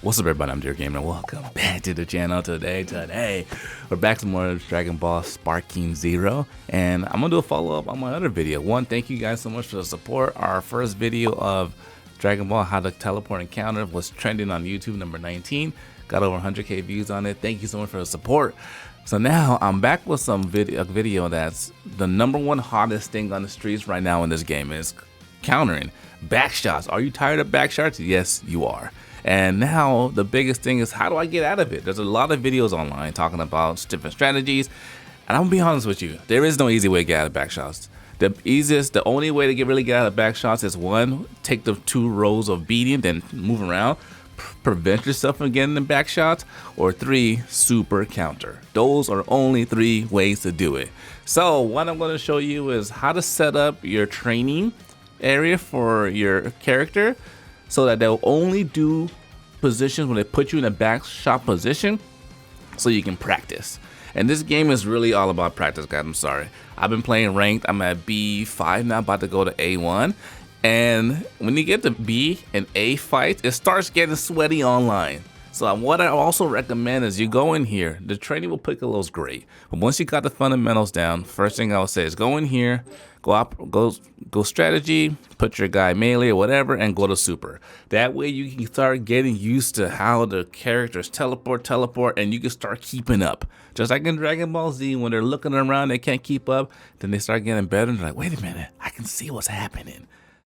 What's up, everybody? I'm Dear Gamer. Welcome back to the channel today. We're back to more Dragon Ball Sparking Zero, and I'm gonna do a follow-up on my other video. One, thank you guys so much for the support. Our first video of Dragon Ball How to Teleport Encounter was trending on YouTube, number 19. Got over 100k views on it. Thank you so much for the support. So now I'm back with a video that's the #1 hottest thing on the streets right now in this game is countering back shots. Are you tired of back shots? Yes, you are. And now the biggest thing is, how do I get out of it? There's a lot of videos online talking about different strategies, and I'm gonna be honest with you, there is no easy way to get out of back really get out of back shots is one, take the 2 rows of beating, then move around, prevent yourself from getting in back shots, or 3, super counter. Those are only 3 ways to do it. So what I'm going to show you is how to set up your training area for your character so that they'll only do positions when they put you in a back shot position so you can practice. And this game is really all about practice, guys. I'm sorry. I've been playing ranked. I'm at B5 now, about to go to A1. And when you get to B and A fights, it starts getting sweaty online. So what I also recommend is you go in here. The training with Piccolo's great, but once you got the fundamentals down, first thing I would say is go in here, go strategy, put your guy melee or whatever, and go to super. That way you can start getting used to how the characters teleport, and you can start keeping up. Just like in Dragon Ball Z, when they're looking around, they can't keep up, then they start getting better, and they're like, wait a minute, I can see what's happening.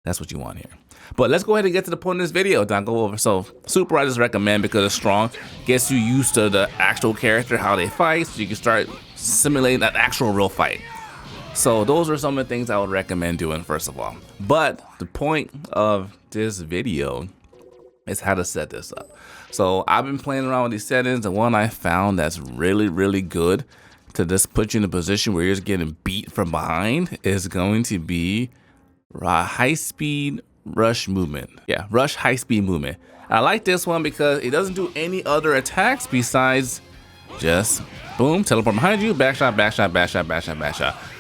That's what you want here. But let's go ahead and get to the point of this video. Don't go over. So super I just recommend because it's strong, gets you used to the actual character, how they fight, so you can start simulating that actual real fight. So those are some of the things I would recommend doing first of all. But the point of this video is how to set this up. So I've been playing around with these settings. The one I found that's really good to just put you in a position where you're just getting beat from behind is going to be high speed rush movement. Yeah, rush high speed movement. I like this one because it doesn't do any other attacks besides just boom, teleport behind you, back shot.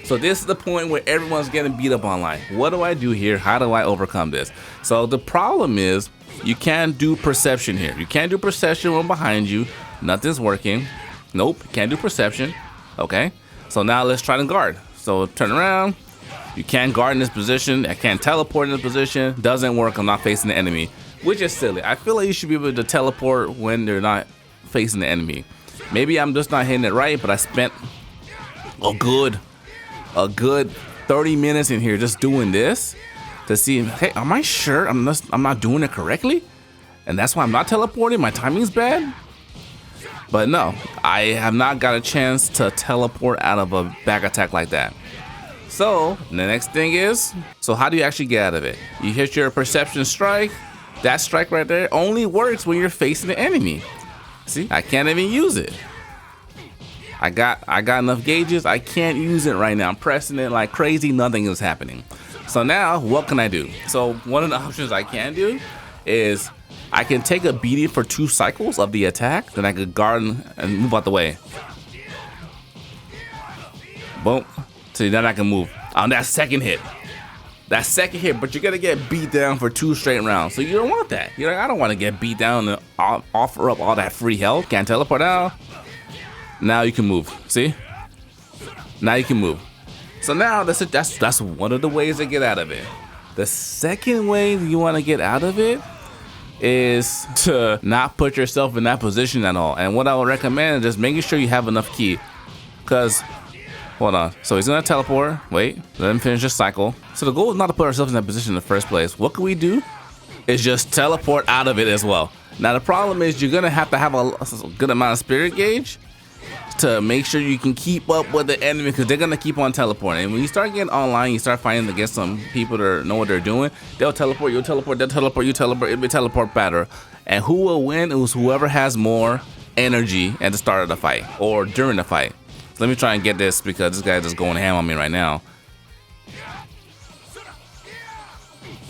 So this is the point where everyone's getting beat up online. What do I do here? How do I overcome this? So the problem is you can't do perception here. You can't do perception when behind you. Nothing's working. Nope, can't do perception. Okay, so now let's try to guard. So turn around. You can't guard in this position. I can't teleport in this position. Doesn't work. I'm not facing the enemy, which is silly. I feel like you should be able to teleport when they're not facing the enemy. Maybe I'm just not hitting it right, but I spent a good 30 minutes in here just doing this to see, hey, am I sure I'm not doing it correctly? And that's why I'm not teleporting. My timing's bad. But no, I have not got a chance to teleport out of a back attack like that. So the next thing is, so how do you actually get out of it? You hit your perception strike. That strike right there only works when you're facing the enemy. See, I can't even use it. I got enough gauges. I can't use it right now. I'm pressing it like crazy. Nothing is happening. So now what can I do? So one of the options I can do is I can take a beating for 2 cycles of the attack. Then I could guard and move out the way. Boom. So then I can move on that second hit. But you're gonna get beat down for 2 straight rounds. So you don't want that. You're like, I don't want to get beat down and offer up all that free health. Can't teleport out. Now you can move. See? Now you can move. So now that's one of the ways to get out of it. The second way you want to get out of it is to not put yourself in that position at all. And what I would recommend is just making sure you have enough ki. Because hold on. So he's gonna teleport. Wait, let him finish his cycle. So the goal is not to put ourselves in that position in the first place. What can we do? Is just teleport out of it as well. Now the problem is you're gonna have to have a good amount of spirit gauge to make sure you can keep up with the enemy because they're gonna keep on teleporting. And when you start getting online, you start fighting against some people that know what they're doing. They'll teleport, you'll teleport, they'll teleport, you teleport. It'll be teleport battle. And who will win is whoever has more energy at the start of the fight or during the fight. Let me try and get this because this guy's just going ham on me right now.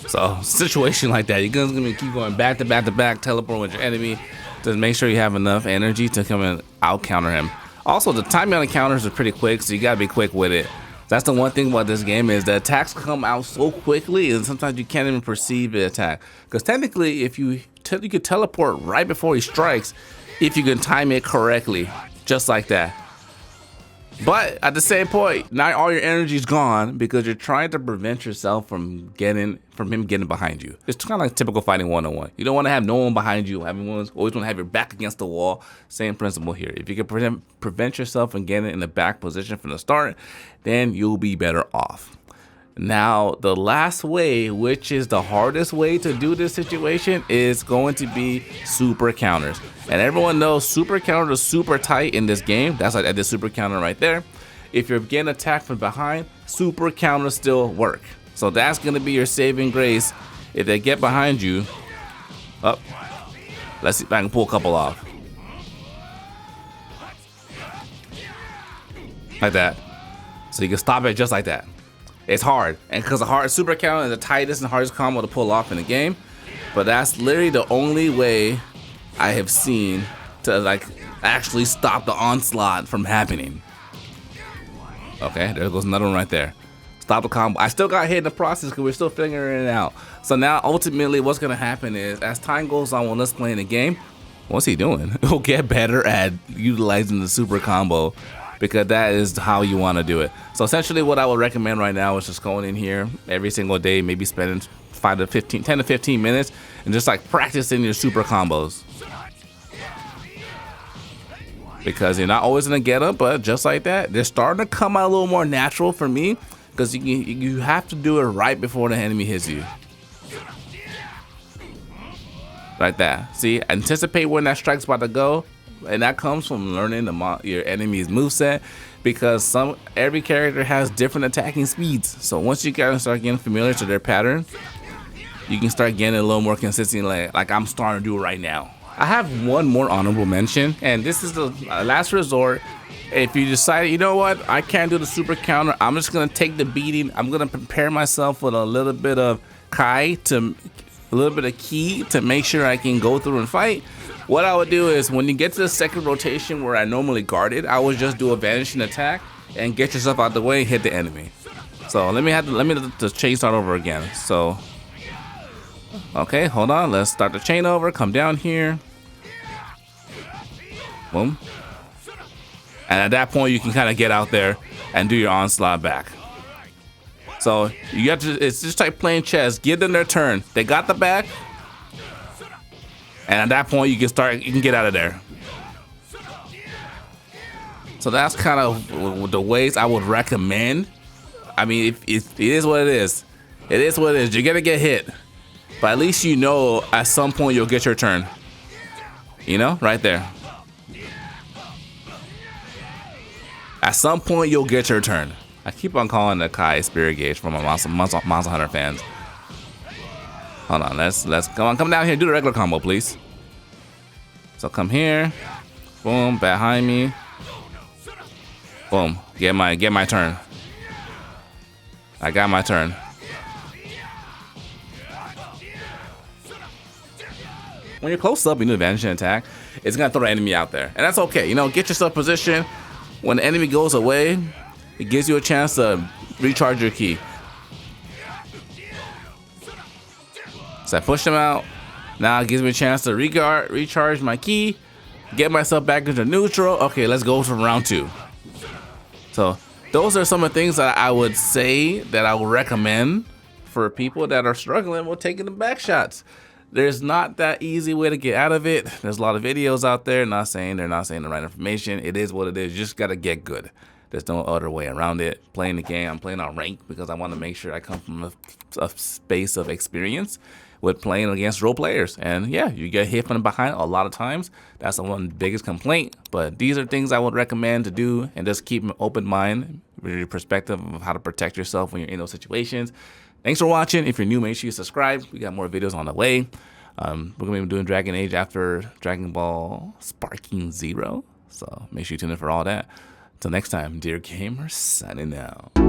So situation like that, you're gonna keep going back to back, teleport with your enemy. Just make sure you have enough energy to come and out counter him. Also, the timing on the counters are pretty quick, so you gotta be quick with it. That's the one thing about this game is the attacks come out so quickly, and sometimes you can't even perceive the attack. Because technically, if you you could teleport right before he strikes if you can time it correctly, just like that. But at the same point, not all your energy is gone because you're trying to prevent yourself from him getting behind you. It's kind of like typical fighting one-on-one. You don't want to have no one behind you. Always want to have your back against the wall. Same principle here. If you can prevent yourself from getting in the back position from the start, then you'll be better off. Now, the last way, which is the hardest way to do this situation, is going to be super counters. And everyone knows super counters are super tight in this game. That's like I did super counter right there. If you're getting attacked from behind, super counters still work. So that's going to be your saving grace if they get behind you. Up. Let's see if I can pull a couple off. Like that. So you can stop it just like that. It's hard, and because the hard super counter is the tightest and hardest combo to pull off in the game, but that's literally the only way I have seen to like actually stop the onslaught from happening. Okay, there goes another one right there. Stop the combo. I still got hit in the process because we're still figuring it out. So now ultimately what's gonna happen is as time goes on when us playing the game, what's he doing? He'll get better at utilizing the super combo, because that is how you want to do it. So essentially what I would recommend right now is just going in here every single day, maybe spending 10 to 15 minutes and just like practicing your super combos. Because you're not always going to get them, but just like that, they're starting to come out a little more natural for me because you have to do it right before the enemy hits you. Like that. See, anticipate when that strike's about to go. And that comes from learning your enemy's moveset, because every character has different attacking speeds. So once you guys start getting familiar to their pattern, you can start getting a little more consistent, like I'm starting to do right now. I have one more honorable mention, and this is the last resort. If you decide, you know what, I can't do the super counter, I'm just gonna take the beating. I'm gonna prepare myself with a little bit of ki to make sure I can go through and fight. What I would do is when you get to the second rotation where I normally guard it, I would just do a vanishing attack and get yourself out the way, hit the enemy. So let me just chain start over again. So okay, hold on, let's start the chain over, come down here. Boom. And at that point you can kind of get out there and do your onslaught back. So you have to, it's just like playing chess, give them their turn. They got the back. And at that point, you can get out of there. So that's kind of the ways I would recommend. I mean, it is what it is. It is what it is. You're gonna get hit, but at least you know at some point you'll get your turn. You know, right there. At some point, you'll get your turn. I keep on calling the Kai Spirit Gauge for my Monster Hunter fans. Hold on, let's come down here, do the regular combo, please. So come here, boom, behind me, boom, get my turn. I got my turn. When you're close up, you do Vanish Attack, it's gonna throw the enemy out there, and that's okay. You know, get yourself positioned. When the enemy goes away, it gives you a chance to recharge your ki. So I pushed him out. Now it gives me a chance to recharge my ki, get myself back into neutral. Okay, let's go for round 2. So those are some of the things that I would say that I would recommend for people that are struggling with taking the back shots. There's not that easy way to get out of it. There's a lot of videos out there not saying they're not saying the right information. It is what it is. You just got to get good. There's no other way around it. Playing the game, I'm playing on rank because I want to make sure I come from a space of experience with playing against role players. And yeah, you get hit from behind a lot of times. That's the one biggest complaint. But these are things I would recommend to do, and just keep an open mind with your perspective of how to protect yourself when you're in those situations. Thanks for watching. If you're new, make sure you subscribe. We got more videos on the way. We're gonna be doing Dragon Age after Dragon Ball Sparking Zero. So make sure you tune in for all that. Till next time, dear gamers, signing out.